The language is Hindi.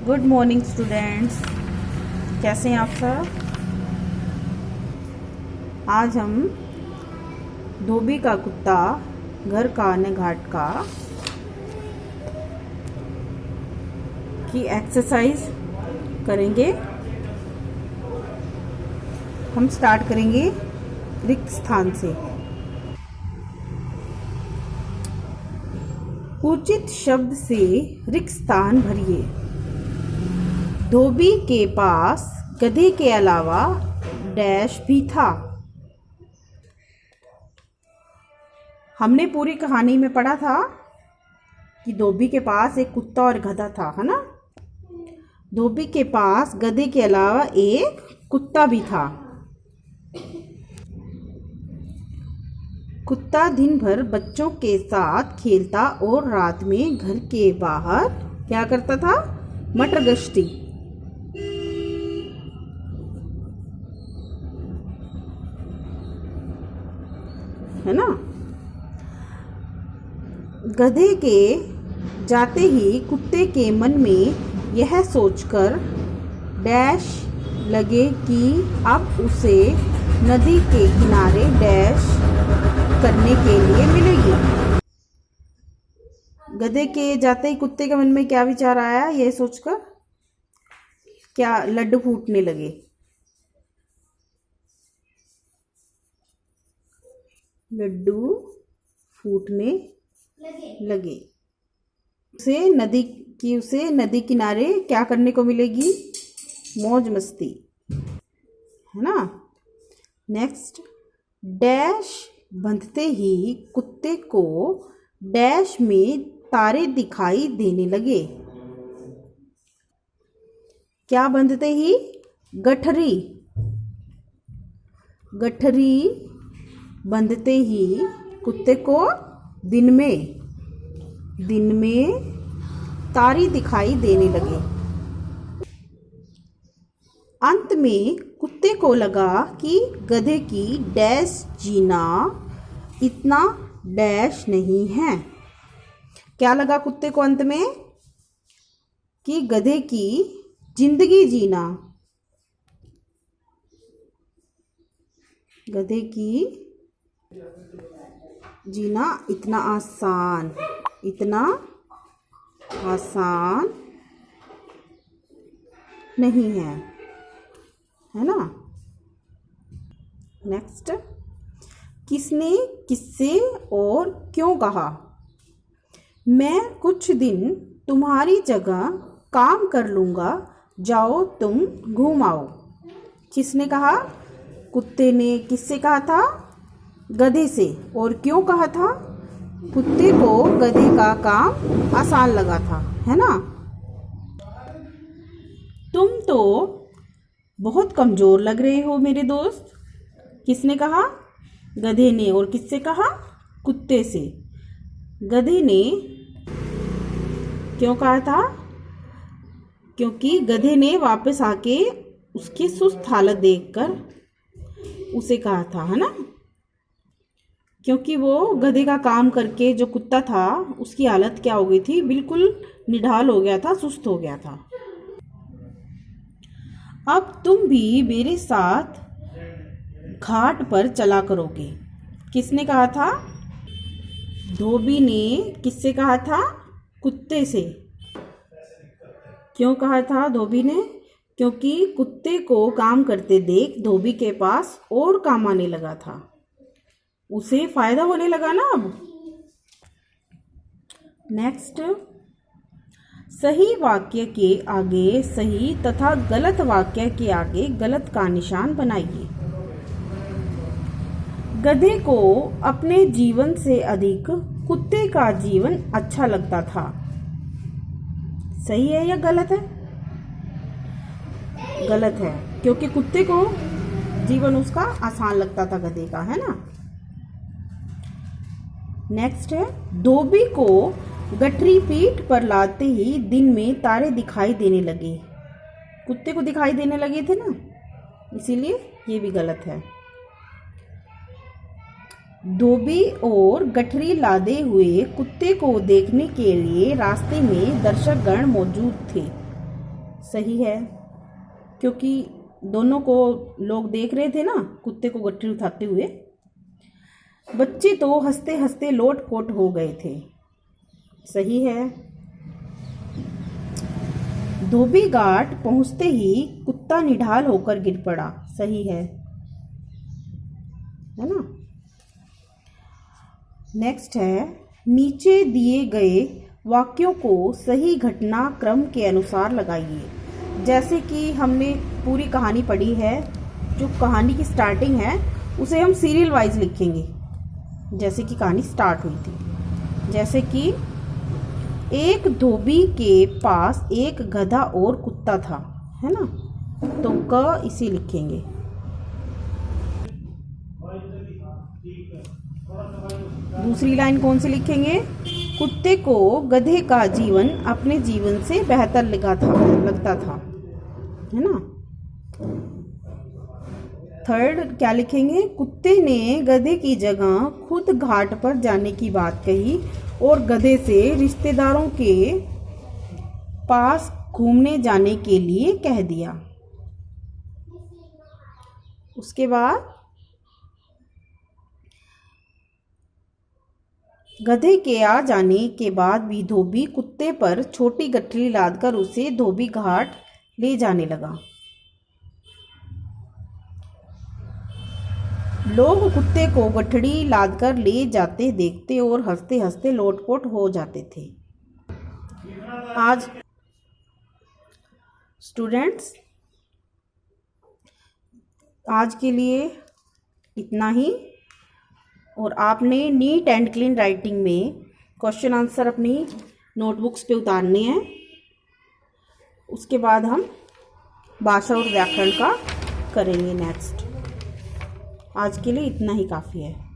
गुड मॉर्निंग स्टूडेंट्स, कैसे हैं आप सब। आज हम धोबी का कुत्ता घर का न घाट का की एक्सरसाइज करेंगे। हम स्टार्ट करेंगे रिक्त स्थान से। उचित शब्द से रिक्त स्थान भरिए। धोबी के पास गधे के अलावा डैश भी था। हमने पूरी कहानी में पढ़ा था कि धोबी के पास एक कुत्ता और गधा था, है ना। धोबी के पास गधे के अलावा एक कुत्ता भी था। कुत्ता दिन भर बच्चों के साथ खेलता और रात में घर के बाहर क्या करता था, मटर गश्ती। है ना। गधे के जाते ही कुत्ते के मन में यह सोचकर डैश लगे कि अब उसे नदी के किनारे डैश करने के लिए मिलेगी। गधे के जाते ही कुत्ते के मन में क्या विचार आया, यह सोचकर क्या लड्डू फूटने लगे। लड्डू फूटने लगे। उसे नदी किनारे क्या करने को मिलेगी, मौज मस्ती, है ना। नेक्स्ट, डैश बंधते ही कुत्ते को डैश में तारे दिखाई देने लगे। क्या बंधते ही, गठरी। गठरी बंधते ही कुत्ते को दिन में तारे दिखाई देने लगे। अंत में कुत्ते को लगा कि गधे की डैश जीना इतना डैश नहीं है। क्या लगा कुत्ते को अंत में, कि गधे की जिंदगी जीना, गधे की जीना इतना आसान नहीं है, है ना। नेक्स्ट, किसने किससे और क्यों कहा। मैं कुछ दिन तुम्हारी जगह काम कर लूँगा, जाओ तुम घूम आओ। किसने कहा, कुत्ते ने। किससे कहा था, गधे से। और क्यों कहा था, कुत्ते को गधे का काम आसान लगा था, है ना। तुम तो बहुत कमज़ोर लग रहे हो मेरे दोस्त। किसने कहा, गधे ने। और किससे कहा, कुत्ते से। गधे ने क्यों कहा था, क्योंकि गधे ने वापस आके उसकी सुस्त हालत देखकर उसे कहा था, है ना। क्योंकि वो गधे का काम करके जो कुत्ता था उसकी हालत क्या हो गई थी, बिल्कुल निढाल हो गया था, सुस्त हो गया था। अब तुम भी मेरे साथ घाट पर चला करोगे। किसने कहा था, धोबी ने। किससे कहा था, कुत्ते से। क्यों कहा था धोबी ने, क्योंकि कुत्ते को काम करते देख धोबी के पास और काम आने लगा था, उसे फायदा होने लगा ना अब। नेक्स्ट, सही वाक्य के आगे सही तथा गलत वाक्य के आगे गलत का निशान बनाइए। गधे को अपने जीवन से अधिक कुत्ते का जीवन अच्छा लगता था। सही है या गलत है, गलत है, क्योंकि कुत्ते को जीवन उसका आसान लगता था गधे का, है ना। नेक्स्ट है, धोबी को गठरी पीठ पर लाते ही दिन में तारे दिखाई देने लगे। कुत्ते को दिखाई देने लगे थे ना, इसीलिए ये भी गलत है। धोबी और गठरी लादे हुए कुत्ते को देखने के लिए रास्ते में दर्शकगण मौजूद थे। सही है, क्योंकि दोनों को लोग देख रहे थे ना, कुत्ते को गठरी उठाते हुए। बच्चे तो हंसते हंसते लोट पोट हो गए थे। सही है। धोबी घाट पहुंचते ही कुत्ता निढाल होकर गिर पड़ा। सही है ना। नेक्स्ट है, नीचे दिए गए वाक्यों को सही घटना क्रम के अनुसार लगाइए। जैसे कि हमने पूरी कहानी पढ़ी है, जो कहानी की स्टार्टिंग है उसे हम सीरियल वाइज लिखेंगे, जैसे कि कहानी स्टार्ट हुई थी। जैसे कि एक धोबी के पास एक गधा और कुत्ता था, है ना, तो क इसे लिखेंगे। दूसरी लाइन कौन सी लिखेंगे? कुत्ते को गधे का जीवन अपने जीवन से बेहतर लगता था, है ना। थर्ड क्या लिखेंगे? कुत्ते ने गधे की जगह खुद घाट पर जाने की बात कही और गधे से रिश्तेदारों के पास घूमने जाने के लिए कह दिया। उसके बाद गधे के आ जाने के बाद भी धोबी कुत्ते पर छोटी गठरी लादकर उसे धोबी घाट ले जाने लगा। लोग कुत्ते को गठड़ी लादकर ले जाते देखते और हंसते हंसते लोटपोट हो जाते थे। आज स्टूडेंट्स, आज के लिए इतना ही। और आपने नीट एंड क्लीन राइटिंग में क्वेश्चन आंसर अपनी नोटबुक्स पे उतारने हैं। उसके बाद हम भाषा और व्याकरण का करेंगे नेक्स्ट। आज के लिए इतना ही काफ़ी है।